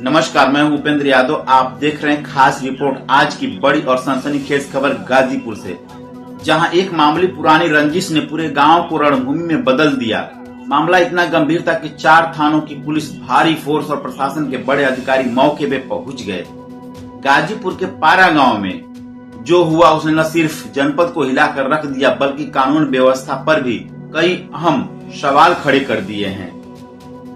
नमस्कार, मैं हूं उपेंद्र यादव। आप देख रहे हैं खास रिपोर्ट। आज की बड़ी और सनसनीखेज खबर गाजीपुर से, जहां एक मामूली पुरानी रंजिश ने पूरे गांव को रणभूमि में बदल दिया। मामला इतना गंभीर था कि 4 थानों की पुलिस, भारी फोर्स और प्रशासन के बड़े अधिकारी मौके पे पहुंच गए। गाजीपुर के पारा गांव में जो हुआ उसने न सिर्फ जनपद को हिलाकर रख दिया, बल्कि कानून व्यवस्था पर भी कई अहम सवाल खड़े कर दिए हैं।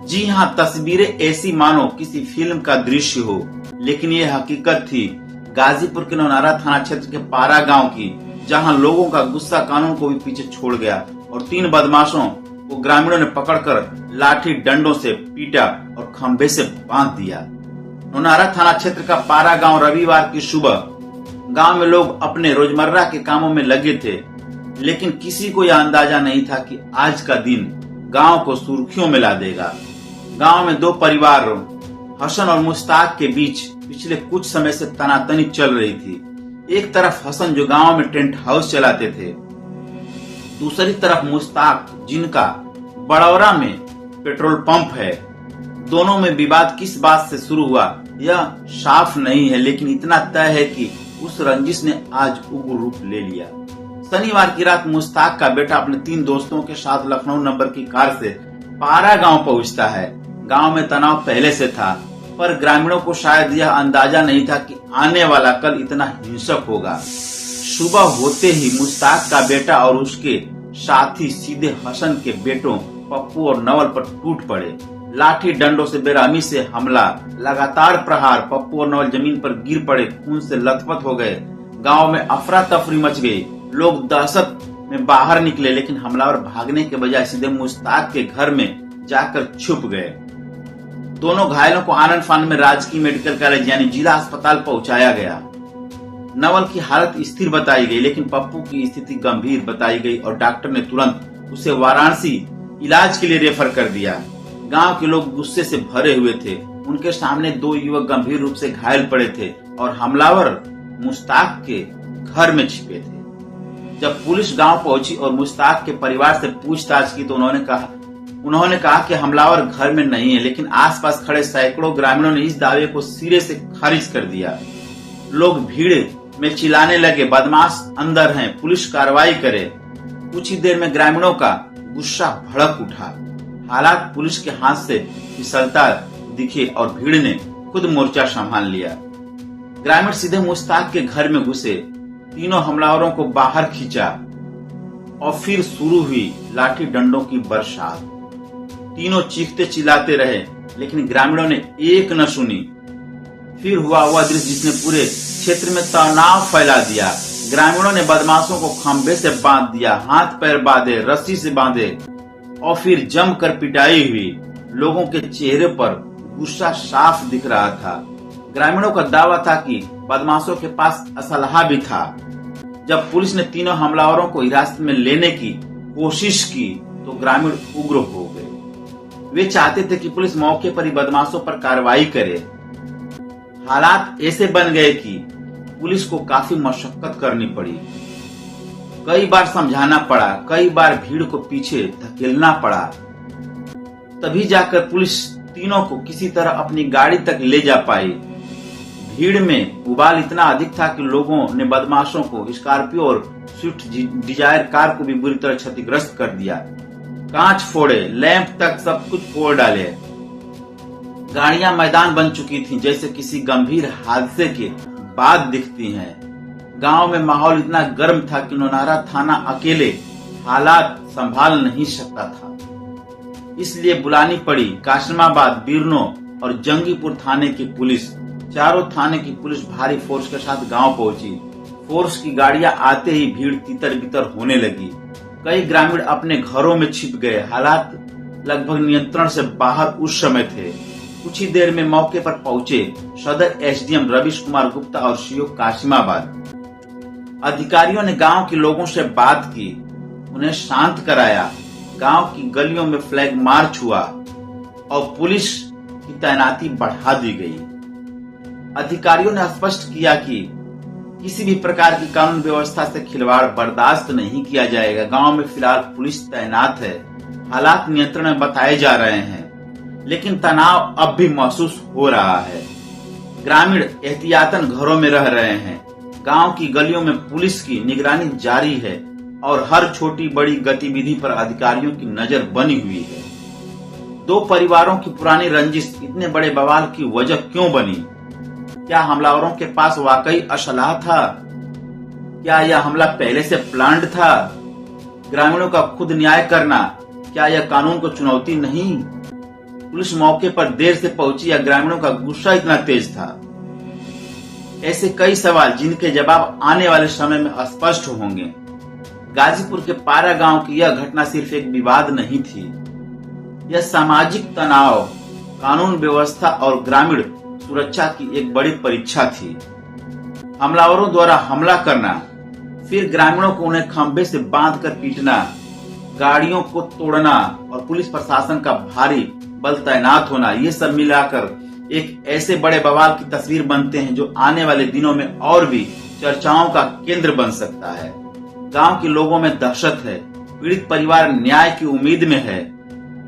जी हाँ, तस्वीरें ऐसी मानो किसी फिल्म का दृश्य हो, लेकिन ये हकीकत थी गाजीपुर के नौनारा थाना क्षेत्र के पारा गांव की, जहां लोगों का गुस्सा कानून को भी पीछे छोड़ गया और 3 बदमाशों को ग्रामीणों ने पकड़कर लाठी डंडों से पीटा और खंभे से बांध दिया। नौनारा थाना क्षेत्र का पारा गांव रविवार की सुबह गांव में लोग अपने रोजमर्रा के कामों में लगे थे, लेकिन किसी को यह अंदाजा नहीं था कि आज का दिन गांव को सुर्खियों में ला देगा। गांव में 2 परिवार हसन और मुश्ताक के बीच पिछले कुछ समय से तनातनी चल रही थी। एक तरफ हसन जो गांव में टेंट हाउस चलाते थे, दूसरी तरफ मुश्ताक जिनका बड़ौरा में पेट्रोल पंप है। दोनों में विवाद किस बात से शुरू हुआ यह साफ नहीं है, लेकिन इतना तय है कि उस रंजिश ने आज उग्र रूप ले लिया। शनिवार की रात मुश्ताक का बेटा अपने 3 दोस्तों के साथ लखनऊ नंबर की कार से पारा गांव पहुंचता है। गांव में तनाव पहले से था, पर ग्रामीणों को शायद यह अंदाजा नहीं था कि आने वाला कल इतना हिंसक होगा। सुबह होते ही मुश्ताक का बेटा और उसके साथी सीधे हसन के बेटों पप्पू और नवल पर टूट पड़े। लाठी डंडों से बेरहमी से हमला, लगातार प्रहार। पप्पू और नवल जमीन पर गिर पड़े, खून से लथपथ हो गए। गांव में अफरा तफरी मच गई। लोग दहशत में बाहर निकले, लेकिन हमलावर भागने के बजाय सीधे मुश्ताक के घर में जाकर छुप गए। दोनों घायलों को आनंद फानंद में राजकीय मेडिकल कॉलेज यानी जिला अस्पताल पहुंचाया गया। नवल की हालत स्थिर बताई गई, लेकिन पप्पू की स्थिति गंभीर बताई गई और डॉक्टर ने तुरंत उसे वाराणसी इलाज के लिए रेफर कर दिया। गांव के लोग गुस्से से भरे हुए थे। उनके सामने 2 युवक गंभीर रूप से घायल पड़े थे और हमलावर मुश्ताक के घर में छिपे थे। जब पुलिस गांव पहुंची और मुश्ताक के परिवार से पूछताछ की तो उन्होंने कहा कि हमलावर घर में नहीं है, लेकिन आसपास खड़े सैकड़ों ग्रामीणों ने इस दावे को सिरे से खारिज कर दिया। लोग भीड़ में चिल्लाने लगे, बदमाश अंदर हैं, पुलिस कार्रवाई करे। कुछ ही देर में ग्रामीणों का गुस्सा भड़क उठा। हालात पुलिस के हाथ से फिसलता दिखे और भीड़ ने खुद मोर्चा संभाल लिया। ग्रामीण सीधे मुश्ताक के घर में घुसे, तीनों हमलावरों को बाहर खींचा और फिर शुरू हुई लाठी डंडों की बरसात। तीनों चीखते चिल्लाते रहे, लेकिन ग्रामीणों ने एक न सुनी। फिर हुआ वह दृश्य जिसने पूरे क्षेत्र में तनाव फैला दिया। ग्रामीणों ने बदमाशों को खंभे से बांध दिया, हाथ पैर बांधे, रस्सी से बांधे और फिर जमकर पिटाई हुई। लोगों के चेहरे पर गुस्सा साफ दिख रहा था। ग्रामीणों का दावा था कि बदमाशों के पास असलहा भी था। जब पुलिस ने तीनों हमलावरों को हिरासत में लेने की कोशिश की तो ग्रामीण उग्र हो गए। वे चाहते थे कि पुलिस मौके पर ही बदमाशों पर कार्रवाई करे। हालात ऐसे बन गए कि पुलिस को काफी मशक्कत करनी पड़ी। कई बार समझाना पड़ा, कई बार भीड़ को पीछे धकेलना पड़ा। तभी जाकर पुलिस तीनों को किसी तरह अपनी गाड़ी तक ले जा पाई। भीड़ में उबाल इतना अधिक था कि लोगों ने बदमाशों को स्कॉर्पियो और स्विफ्ट डिजायर कार को भी बुरी तरह क्षतिग्रस्त कर दिया। कांच फोड़े, लैंप तक सब कुछ फोड़ डाले। गाड़ियां मैदान बन चुकी थीं, जैसे किसी गंभीर हादसे के बाद दिखती हैं। गांव में माहौल इतना गर्म था कि नौनारा थाना अकेले हालात संभाल नहीं सकता था। इसलिए बुलानी पड़ी कासिमाबाद, बिरनो और जंगीपुर थाने की पुलिस। चारों थाने की पुलिस भारी फोर्स के साथ गांव पहुंची। फोर्स की गाड़ियां आते ही भीड़ तितर बितर होने लगी। कई ग्रामीण अपने घरों में छिप गए। हालात लगभग नियंत्रण से बाहर उस समय थे। कुछ ही देर में मौके पर पहुंचे सदर एसडीएम रविश कुमार गुप्ता और सीओ कासिमाबाद। अधिकारियों ने गांव के लोगों से बात की, उन्हें शांत कराया। गांव की गलियों में फ्लैग मार्च हुआ और पुलिस की तैनाती बढ़ा दी गई। अधिकारियों ने स्पष्ट किया कि किसी भी प्रकार की कानून व्यवस्था से खिलवाड़ बर्दाश्त नहीं किया जाएगा। गांव में फिलहाल पुलिस तैनात है। हालात नियंत्रण में बताए जा रहे हैं। लेकिन तनाव अब भी महसूस हो रहा है। ग्रामीण एहतियातन घरों में रह रहे हैं। गांव की गलियों में पुलिस की निगरानी जारी है और हर छोटी बड़ी गतिविधि पर अधिकारियों की नजर बनी हुई है। दो परिवारों की पुरानी रंजिश इतने बड़े बवाल की वजह क्यों बनी? क्या हमलावरों के पास वाकई असलाह था? क्या यह हमला पहले से प्लान्ड था? ग्रामीणों का खुद न्याय करना, क्या यह कानून को चुनौती नहीं? पुलिस मौके पर देर से पहुंची या ग्रामीणों का गुस्सा इतना तेज था? ऐसे कई सवाल जिनके जवाब आने वाले समय में स्पष्ट होंगे। गाजीपुर के पारा गांव की यह घटना सिर्फ एक विवाद नहीं थी। यह सामाजिक तनाव, कानून व्यवस्था और ग्रामीण सुरक्षा की एक बड़ी परीक्षा थी। हमलावरों द्वारा हमला करना, फिर ग्रामीणों को उन्हें खंभे से बांधकर पीटना, गाड़ियों को तोड़ना और पुलिस प्रशासन का भारी बल तैनात होना, ये सब मिलाकर एक ऐसे बड़े बवाल की तस्वीर बनते हैं जो आने वाले दिनों में और भी चर्चाओं का केंद्र बन सकता है। गांव के लोगों में दहशत है, पीड़ित परिवार न्याय की उम्मीद में है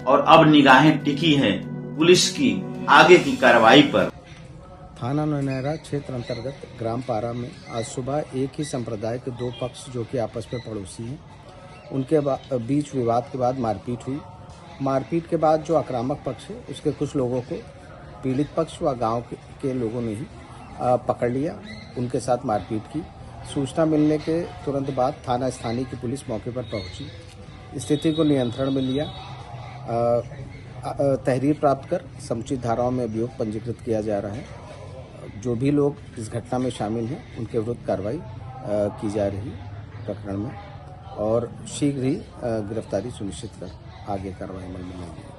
और अब निगाहें टिकी हैं पुलिस की आगे की कार्रवाई पर। थाना नौनहरा क्षेत्र अंतर्गत ग्राम पारा में आज सुबह एक ही संप्रदाय के दो पक्ष जो कि आपस में पड़ोसी हैं, उनके बीच विवाद के बाद मारपीट हुई। मारपीट के बाद जो आक्रामक पक्ष है उसके कुछ लोगों को पीड़ित पक्ष व गांव के लोगों ने ही पकड़ लिया, उनके साथ मारपीट की। सूचना मिलने के तुरंत बाद थाना स्थानीय की पुलिस मौके पर पहुंची, स्थिति को नियंत्रण में लिया। तहरीर प्राप्त कर समुचित धाराओं में अभियोग पंजीकृत किया जा रहा है। जो भी लोग इस घटना में शामिल हैं उनके विरुद्ध कार्रवाई की जा रही प्रकरण में और शीघ्र ही गिरफ्तारी सुनिश्चित कर आगे कार्रवाई अमल में लाएंगे।